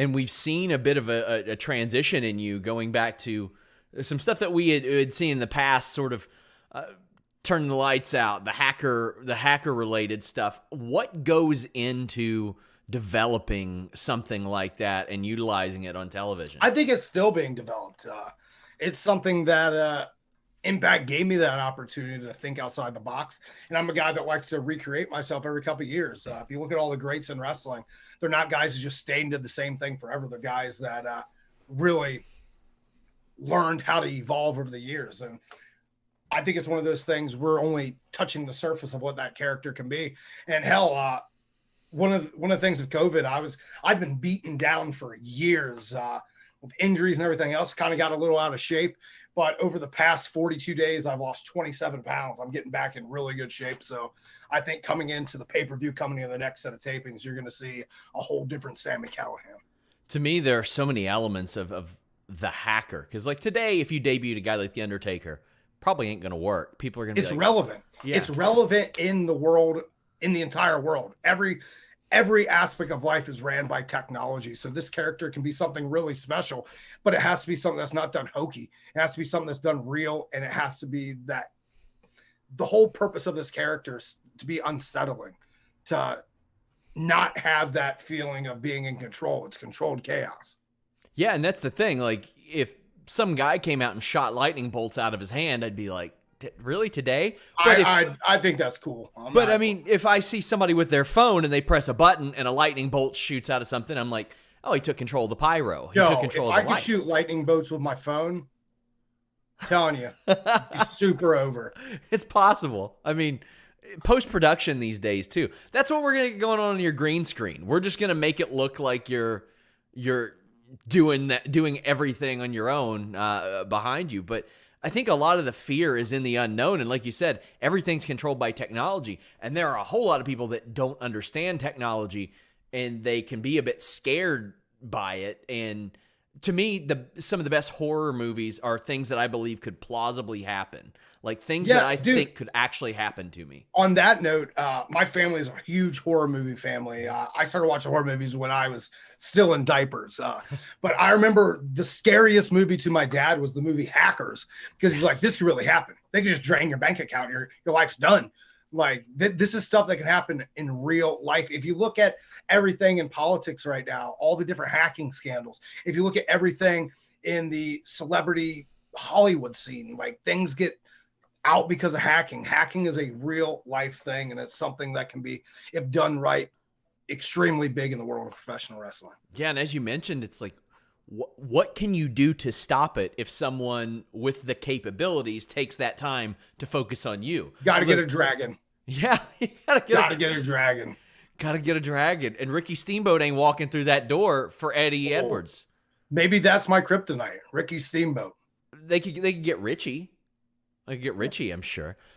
And we've seen a bit of a transition in you going back to some stuff that we had seen in the past, sort of turning the lights out, the hacker related stuff. What goes into developing something like that and utilizing it on television? I think it's still being developed. It's something that Impact gave me that opportunity to think outside the box. And I'm a guy that likes to recreate myself every couple of years. If you look at all the greats in wrestling, they're not guys who just stayed and did the same thing forever. They're guys that really learned how to evolve over the years. And I think it's one of those things, we're only touching the surface of what that character can be. And hell, one of the things with COVID, I've been beaten down for years with injuries and everything else, kind of got a little out of shape. But over the past 42 days, I've lost 27 pounds. I'm getting back in really good shape. So I think coming into the pay-per-view, coming into the next set of tapings, you're going to see a whole different Sami Callihan. To me, there are so many elements of the hacker. Because like today, if you debuted a guy like The Undertaker, probably ain't going to work. People are going to be It's relevant. Yeah. It's relevant in the world, in the entire world. Every aspect of life is ran by technology. So this character can be something really special, but it has to be something that's not done hokey. It has to be something that's done real. And it has to be that the whole purpose of this character is to be unsettling, to not have that feeling of being in control. It's controlled chaos. Yeah. And that's the thing. Like if some guy came out and shot lightning bolts out of his hand, I'd be like, really today? But I think that's cool. I mean, if I see somebody with their phone and they press a button and a lightning bolt shoots out of something, I'm like, oh, he took control of the pyro. He took control of the lights. If I could shoot lightning bolts with my phone, I'm telling you, it's super over. It's possible. I mean, post-production these days too. That's what we're going to get going on your green screen. We're just going to make it look like you're doing everything on your own behind you. But I think a lot of the fear is in the unknown. And like you said, everything's controlled by technology. And there are a whole lot of people that don't understand technology and they can be a bit scared by it. And to me, some of the best horror movies are things that I believe could plausibly happen. Like things that I think could actually happen to me. On that note, my family is a huge horror movie family. I started watching horror movies when I was still in diapers. But I remember the scariest movie to my dad was the movie Hackers, because he's like, this could really happen. They could just drain your bank account. Your life's done. Like this is stuff that can happen in real life. If you look at everything in politics right now, all the different hacking scandals, if you look at everything in the celebrity Hollywood scene, like things get out because of hacking. Hacking is a real life thing, and it's something that can be, if done right, extremely big in the world of professional wrestling. Yeah, and as you mentioned, it's like, what can you do to stop it if someone with the capabilities takes that time to focus on you? Got to get a dragon. Yeah, you gotta get a dragon. Got to get a dragon. And Ricky Steamboat ain't walking through that door for Eddie Edwards. Maybe that's my kryptonite, Ricky Steamboat. They could get Richie. I could get Richie, I'm sure.